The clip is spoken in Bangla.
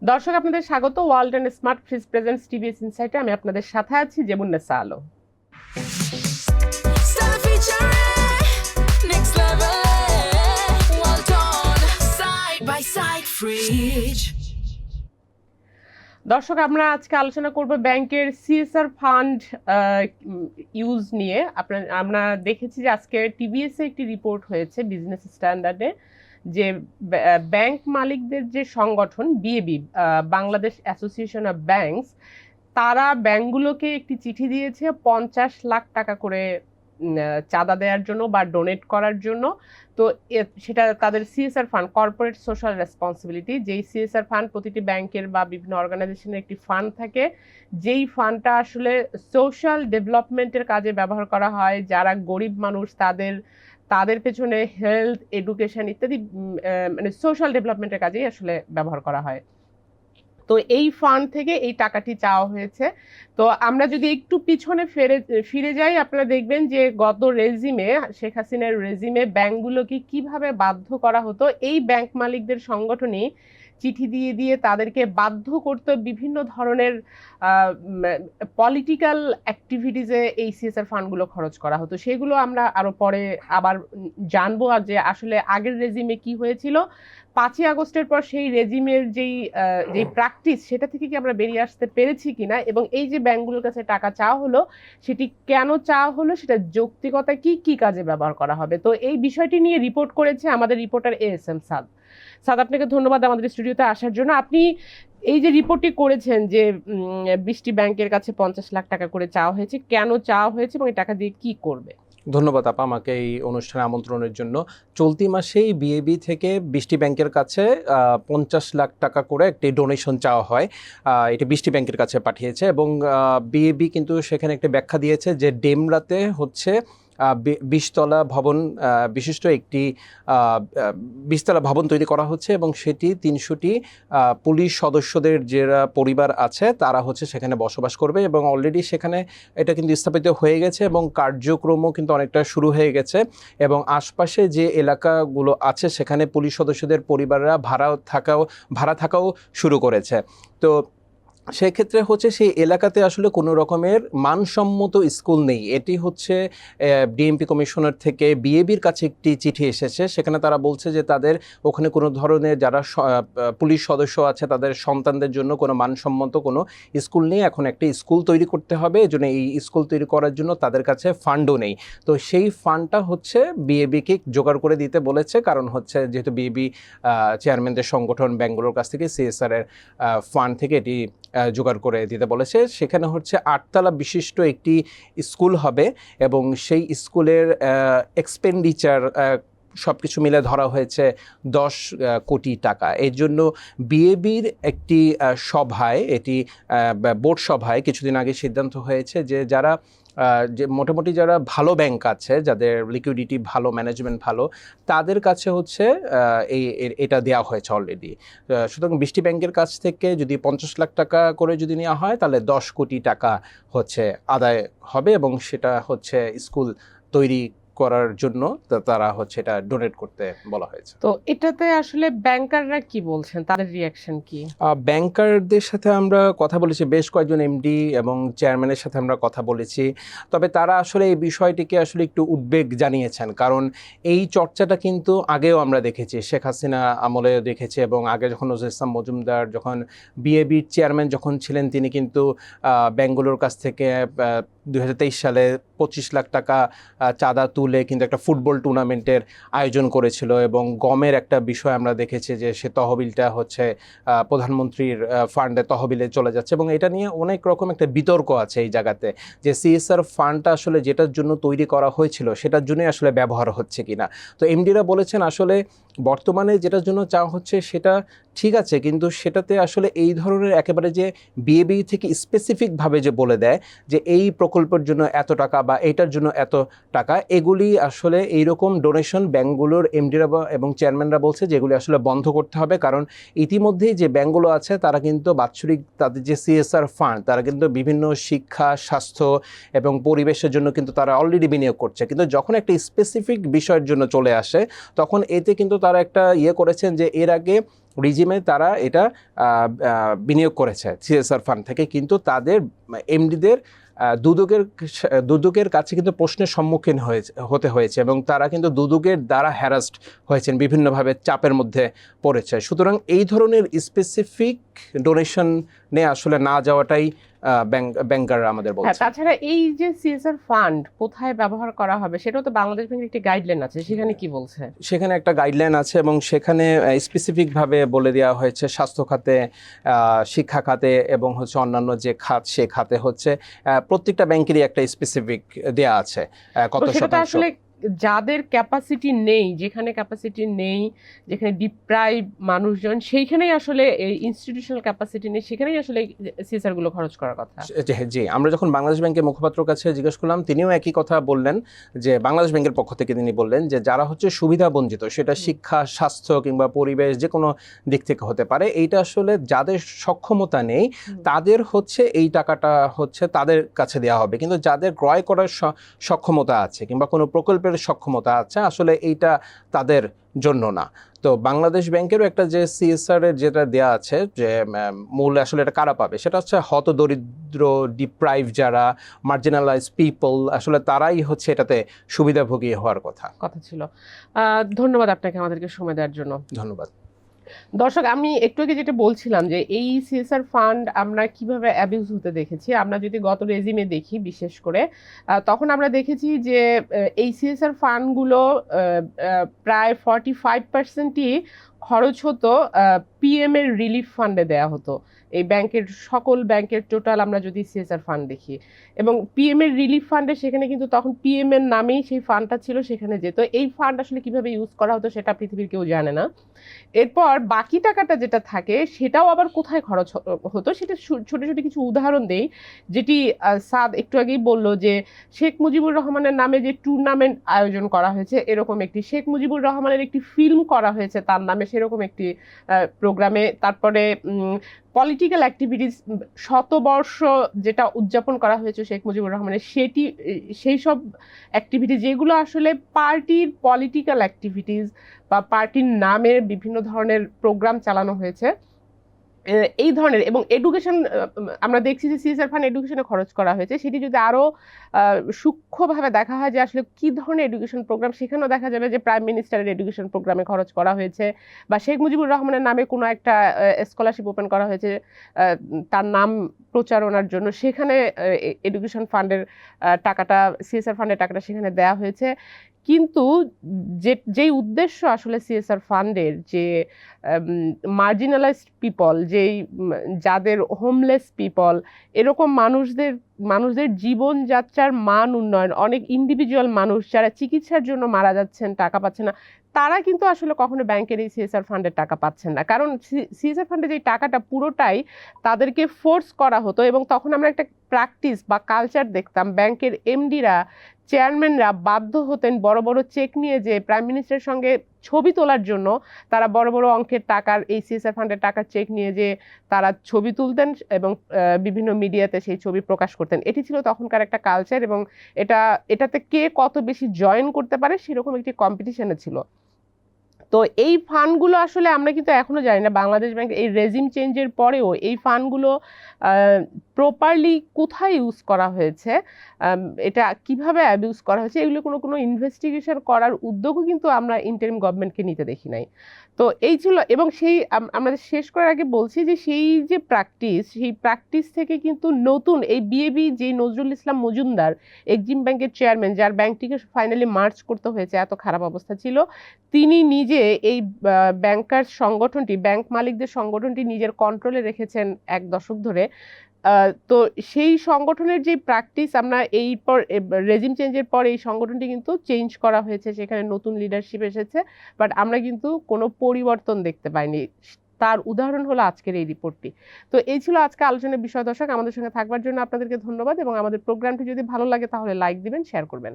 দর্শক আপনাদের স্বাগত world and smart fridge presents TVS ইনসাইটে। আমি আপনাদের সাথে আছি জেবুন্নেসা আলো। দর্শক আমরা আজকে আলোচনা করব ব্যাংকের সিএসআর ফান্ড ইউজ নিয়ে। আমরা দেখেছি যে আজকে টিভিএস এ একটি রিপোর্ট হয়েছে বিজনেস স্ট্যান্ডার্ডে, যে ব্যাংক মালিকদের যে সংগঠন বিএবি, বাংলাদেশ অ্যাসোসিয়েশন অফ ব্যাংকস, তারা ব্যাংকগুলোকে একটি চিঠি দিয়েছে 50 লাখ টাকা করে চাঁদা দেওয়ার জন্য বা ডোনেট করার জন্য। তো সেটা তাদের CSR fund, corporate social responsibility, যেই সিএসআর ফান্ড প্রতিটি ব্যাংকের বা বিভিন্ন অর্গানাইজেশনের একটি ফান্ড থাকে, যেই ফান্ডটা আসলে সোশ্যাল ডেভেলপমেন্টের কাজে ব্যবহার করা হয়। যারা গরিব মানুষ তাদের পেছনে হেলথ, এডুকেশন ইত্যাদি মানে সোশ্যাল ডেভেলপমেন্টের কাজেই আসলে ব্যবহার করা হয়। তো এই ফান্ড থেকে এই টাকাটি চাওয়া হয়েছে। তো আমরা যদি একটু পিছনে ফিরে যাই, আপনারা দেখবেন যে গত রেজিমে, শেখ হাসিনার রেজিমে ব্যাংকগুলোকে কিভাবে বাধ্য করা হতো। এই ব্যাংক মালিকদের সংগঠনই চিঠি দিয়ে দিয়ে তাদেরকে বাধ্য করতে বিভিন্ন ধরনের পলিটিক্যাল অ্যাক্টিভিটিসে এই সিএসআর ফান্ডগুলো খরচ করা হতো। সেগুলো আমরা আরো পরে আবার জানবো যে আসলে আগের রেজিমে কি হয়েছিল। 5ই আগস্টের পর সেই রেজিমের যেই প্র্যাকটিস, সেটা থেকে কি আমরা বেরিয়ে আসতে পেরেছি কিনা, এবং এই যে ব্যাংকগুলোর কাছে টাকা চাওয়া হলো সেটি কেন চাওয়া হলো, সেটা যৌক্তিকতা কি কি কাজে ব্যবহার করা হবে। তো এই বিষয়টি নিয়ে রিপোর্ট করেছে আমাদের রিপোর্টার ASM সাদ। আপনাকে ধন্যবাদ আমাদের স্টুডিওতে আসার জন্য। আপনি এই যে রিপোর্টটি করেছেন যে 20টি ব্যাংকের কাছে 50 লাখ টাকা করে চাওয়া হয়েছে, কেন চাওয়া হয়েছে এবং এই টাকা দিয়ে কি করবে? ধন্যবাদ আপা আমাকে এই অনুষ্ঠানে আমন্ত্রণের জন্য। চলতি মাসেই বিএবি থেকে 20টি ব্যাংকের কাছে 50 লাখ টাকা করে একটি ডোনেশন চাওয়া হয়। এটি 20টি ব্যাংকের কাছে পাঠিয়েছে এবং বিএবি কিন্তু সেখানে একটি ব্যাখ্যা দিয়েছে যে ডেমরাতে হচ্ছে 20তলা ভবন বিশিষ্ট একটি 20তলা ভবন তৈরি করা হচ্ছে এবং সেটি 300টি পুলিশ সদস্যদের যারা পরিবার আছে তারা হচ্ছে সেখানে বসবাস করবে এবং অলরেডি সেখানে এটা কিন্তু স্থাপিত হয়ে গেছে এবং কার্যক্রমও কিন্তু অনেকটা শুরু হয়ে গেছে এবং আশপাশে যে এলাকাগুলো আছে সেখানে পুলিশ সদস্যদের পরিবাররা ভাড়া থাকাও শুরু করেছে। তো সেক্ষেত্রে হচ্ছে সেই এলাকাতে আসলে কোনো রকমের মানসম্মত স্কুল নেই। এটি হচ্ছে ডিএমপি কমিশনার থেকে বিএবির কাছে একটি চিঠি এসেছে, সেখানে তারা বলছে যে তাদের ওখানে কোনো ধরনের যারা পুলিশ সদস্য আছে তাদের সন্তানদের জন্য কোনো মানসম্মত কোনো স্কুল নেই, এখন একটি স্কুল তৈরি করতে হবে। এই জন্য এই স্কুল তৈরি করার জন্য তাদের কাছে ফান্ডও নেই। তো সেই ফান্ডটা হচ্ছে বিএবিকে জোগাড় করে দিতে বলেছে, কারণ হচ্ছে যেহেতু বিএবি চেয়ারম্যানদের সংগঠন ব্যাংকগুলোর কাছ থেকে সিএসআর এর ফান্ড থেকে এটি জোগাড় করে দিতে বলেছে। সেখানে হচ্ছে 8তলা বিশিষ্ট একটি স্কুল হবে এবং সেই স্কুলের এক্সপেন্ডিচার সব কিছু মিলে ধরা হয়েছে 10 কোটি টাকা। এর জন্য বিএবির একটি সভায়, এটি বোর্ড সভায় কিছুদিন আগে সিদ্ধান্ত হয়েছে যে যে মোটামুটি যারা ভালো ব্যাংক আছে, যাদের লিকুইডিটি ভালো, ম্যানেজমেন্ট ভালো, তাদের কাছে হচ্ছে এটা দেওয়া হয়েছে অলরেডি। সুতরাং 20টি ব্যাংকের কাছ থেকে যদি 50 লাখ টাকা করে যদি নেওয়া হয় তাহলে 10 কোটি টাকা হচ্ছে আদায় হবে এবং সেটা হচ্ছে স্কুল তৈরি করার জন্য তারা হচ্ছে এটা ডোনেট করতে বলা হয়েছে। তো এটাতে আসলে ব্যাংকাররা কি বলছেন, তাদের রিঅ্যাকশন কি? ব্যাংকারদের সাথে আমরা কথা বলেছি, বেশ কয়েকজন এমডি এবং চেয়ারম্যানের সাথে আমরা কথা বলেছি। তবে তারা আসলে এই বিষয়টিকে আসলে একটু উদ্বেগ জানিয়েছেন, কারণ এই চর্চাটা কিন্তু আগেও আমরা দেখেছি, শেখ হাসিনা আমলে দেখেছি এবং আগে যখন নজরুল ইসলাম মজুমদার যখন বিএবির চেয়ারম্যান যখন ছিলেন, তিনি কিন্তু ব্যাংকগুলোর কাছ থেকে 2023 সালে 25 লাখ টাকা চাঁদা তুলে কিন্তু একটা ফুটবল টুর্নামেন্টের আয়োজন করেছিল এবং গমের একটা বিষয় আমরা দেখেছি যে সে তহবিলটা হচ্ছে প্রধানমন্ত্রীর ফান্ডে তহবিলে চলে যাচ্ছে এবং এটা নিয়ে অনেক রকম একটা বিতর্ক আছে এই জায়গাতে, যে সিএসআর ফান্ডটা আসলে যেটার জন্য তৈরি করা হয়েছিল সেটার জন্যই আসলে ব্যবহার হচ্ছে কিনা। তো এমডিরা বলেছেন আসলে বর্তমানে যেটার জন্য চাওয়া হচ্ছে সেটা ঠিক আছে, কিন্তু সেটাতে আসলে এই ধরনের একেবারে যে বিএবি থেকে স্পেসিফিকভাবে যে বলে দেয় যে এই প্রকল্প প্রকল্পের জন্য এত টাকা বা এটার জন্য এত টাকা, এগুলি আসলে এইরকম ডোনেশন ব্যাংকগুলোর এমডিরা এবং চেয়ারম্যানরা বলছে যেগুলি আসলে বন্ধ করতে হবে। কারণ ইতিমধ্যেই যে ব্যাংকগুলো আছে তারা কিন্তু বাৎসরিক তাদের যে সিএসআর ফান্ড, তারা কিন্তু বিভিন্ন শিক্ষা, স্বাস্থ্য এবং পরিবেশের জন্য কিন্তু তারা অলরেডি বিনিয়োগ করছে। কিন্তু যখন একটা স্পেসিফিক বিষয়ের জন্য চলে আসে তখন এতে কিন্তু তারা একটা করেছেন যে এর আগে রিজিমে তারা এটা বিনিয়োগ করেছে সিএসআর ফান্ড থেকে, কিন্তু তাদের এমডিদের দুদকের কাছে কিন্তু প্রশ্নের সম্মুখীন হতে হয়েছে এবং তারা কিন্তু দুদকের দ্বারা হ্যারাসড হয়েছেন, বিভিন্নভাবে চাপের মধ্যে পড়েছে। সুতরাং এই ধরনের স্পেসিফিক ডোনেশনে আসলে না যাওয়াটাই ব্যাংকাররা আমাদের বলছে। তাছাড়া এই যে সিএসআর ফান্ড কোথায় ব্যবহার করা হবে সেটাও তো বাংলাদেশ ব্যাংকের একটি গাইডলাইন আছে, সেখানে কি বলছে? সেখানে একটা গাইডলাইন আছে এবং সেখানে স্পেসিফিকভাবে বলে দেওয়া হয়েছে স্বাস্থ্য খাতে, শিক্ষা খাতে এবং অন্যান্য যে খাত, সে খাতে প্রত্যেকটা ব্যাংকেরই একটা স্পেসিফিক দেয়া আছে কত শতাংশ। আসলে যাদের ক্যাপাসিটি নেই, যেখানে ক্যাপাসিটি নেই, যেখানে ডিপ্রাইভ মানুষজন, সেইখানেই আসলে ইনস্টিটিউশনাল ক্যাপাসিটি নেই, সেখানেই আসলে সিএসআর গুলো খরচ করার কথা। জি, আমরা যখন বাংলাদেশ ব্যাংকের মুখপাত্রের কাছে জিজ্ঞেস করলাম, তিনিও একই কথা বললেন, যে বাংলাদেশ ব্যাংকের পক্ষ থেকে তিনি বললেন যে যারা সুবিধা বঞ্চিত, সেটা শিক্ষা, স্বাস্থ্য কিংবা পরিবেশ যে কোনো দিক থেকে হতে পারে, এইটা আসলে যাদের সক্ষমতা নেই তাদের এই টাকাটা তাদের কাছে দেওয়া হবে। কিন্তু যাদের ক্রয় করার সক্ষমতা আছে কিংবা কোনো প্রকল্পের সক্ষমতা আছে, আসলে এইটা তাদের জন্য না। তো বাংলাদেশ ব্যাংকেরও একটা যে সিএসআর এর যেটা দেয়া আছে, যে মূল আসলে এটা কারা পাবে, সেটা হতদরিদ্র, ডিপ্রাইভ, যারা মার্জিনালাইজ পিপল, আসলে তারাই এটাতে সুবিধাভোগী হওয়ার কথা ছিল। ধন্যবাদ আপনাকে আমাদেরকে সময় দেওয়ার জন্য। ধন্যবাদ। দর্শক, আমি একটু আগে যেটা বলছিলাম যে এই সিএসআর ফান্ড আমরা কিভাবে অ্যাবিউজ হতে দেখেছি, আমরা যদি গত রেজিমে দেখি বিশেষ করে, তখন আমরা দেখেছি যে এই সিএসআর ফান্ডগুলো প্রায় 45%ই খরচ হতো পিএম এর রিলিফ ফান্ডে দেয়া হতো। এই সকল ব্যাংকের টোটাল আমরা যদি সিএসআর ফান্ড দেখি, এবং পিএম এর রিলিফ ফান্ডে সেখানে কিন্তু তখন পিএম এর নামেই সেই ফান্ডটা ছিল, সেখানে যেত। এই ফান্ড আসলে কিভাবে ইউজ করা হতো সেটা পৃথিবীর কেউ জানে না। এরপর বাকি টাকাটা যেটা থাকে সেটাও আবার কোথায় খরচ হতো, সেটা ছোট ছোট কিছু উদাহরণ দেই, যেটি সাদ একটু আগেই বললো যে শেখ মুজিবুর রহমানের নামে যে টুর্নামেন্ট আয়োজন করা হয়েছে, এরকম একটি, শেখ মুজিবুর রহমানের একটি ফিল্ম করা হয়েছে তার নামে, সেরকম একটি প্রোগ্রামে। তারপরে পলিটিক্যাল অ্যাক্টিভিটিস, শতবর্ষ যেটা উদযাপন করা হয়েছে শেখ মুজিবুর রহমানের, সেই সব অ্যাক্টিভিটি যেগুলো আসলে পার্টির পলিটিক্যাল অ্যাক্টিভিটিস বা পার্টির নামে বিভিন্ন ধরনের প্রোগ্রাম চালানো হয়েছে, এই ধরনের। এবং এডুকেশন, আমরা দেখছি যে সিএসআর ফান্ড এডুকেশনে খরচ করা হয়েছে, সেটি যদি আরো সূক্ষ্মভাবে দেখা হয় যে আসলে কি ধরনের এডুকেশন প্রোগ্রাম, সেখানেও দেখা যাবে যে প্রাইম মিনিস্টারের এডুকেশন প্রোগ্রামে খরচ করা হয়েছে, বা শেখ মুজিবুর রহমানের নামে কোনো একটা স্কলারশিপ ওপেন করা হয়েছে তার নাম প্রচারণার জন্য, সেখানে এডুকেশন ফান্ডের টাকাটা, সিএসআর ফান্ডের টাকাটা সেখানে দেয়া হয়েছে। কিন্তু যেই উদ্দেশ্য আসলে সিএসআর ফান্ডের, যে মার্জিনালাইজড পিপল, যাদের হোমলেস পিপল, এরকম মানুষদের জীবনযাত্রার মান উন্নয়ন, অনেক ইন্ডিভিজুয়াল মানুষ যারা চিকিৎসার জন্য মারা যাচ্ছেন, টাকা পাচ্ছেন না, তারা কিন্তু আসলে কখনো ব্যাংকের এই সিএসআর ফান্ডের টাকা পাচ্ছেন না। কারণ সিএসআর ফান্ডের যে টাকাটা পুরোটাই তাদেরকে ফোর্স করা হতো, এবং তখন আমরা একটা প্র্যাকটিস বা কালচার দেখতাম, ব্যাংকের এমডিরা, চেয়ারম্যানরা বাধ্য হতেন বড় বড় চেক নিয়ে যে প্রাইম মিনিস্টারের সঙ্গে ছবি তোলার জন্য, তারা বড় বড় অঙ্কের টাকার, এই সিএসআর ফান্ডের টাকার চেক নিয়ে যে তারা ছবি তুলতেন এবং বিভিন্ন মিডিয়াতে সেই ছবি প্রকাশ করতেন। এটি ছিল তখনকার একটা কালচার, এবং এটাতে কে কত বেশি জয়েন করতে পারে সেরকম একটি কম্পিটিশনে ছিল। তো এই ফান্ডগুলো আসলে আমরা কিন্তু এখনো জানি না, বাংলাদেশ ব্যাংক এই রেজিম চেঞ্জের পরেও এই ফান্ডগুলো প্রপারলি কোথায় ইউজ করা হয়েছে, এটা কিভাবে অ্যাবিউজ করা হয়েছে, এগুলো কোনো ইনভেস্টিগেশন করার উদ্যোগও কিন্তু আমরা ইন্টারিম গভর্নমেন্টকে নিতে দেখি নাই। তো এই ছিল, এবং আমাদের শেষ করার আগে বলছি যে সেই প্র্যাকটিস থেকে কিন্তু নতুন এই বিএবি, যে নজরুল ইসলাম মজুমদার এক্সিম ব্যাংকের চেয়ারম্যান, যার ব্যাংকটিকে ফাইনালি মার্জ করতে হয়েছে, এত খারাপ অবস্থা ছিল, তিনি নিজে এই ব্যাংকার সংগঠনটি, ব্যাংক মালিকদের সংগঠনটি নিজের কন্ট্রোলে রেখেছেন 1 দশক ধরে। তো সেই সংগঠনের যে প্র্যাকটিস, আমরা রেজিম চেঞ্জের পর এই সংগঠনটি কিন্তু চেঞ্জ করা হয়েছে, সেখানে নতুন লিডারশিপ এসেছে, বাট আমরা কিন্তু কোনো পরিবর্তন দেখতে পাইনি। তার উদাহরণ হলো আজকের এই রিপোর্টটি। তো এই ছিল আজকে আলোচনার বিষয়। দর্শক, আমাদের সঙ্গে থাকবার জন্য আপনাদেরকে ধন্যবাদ, এবং আমাদের প্রোগ্রামটি যদি ভালো লাগে তাহলে লাইক দিবেন, শেয়ার করবেন।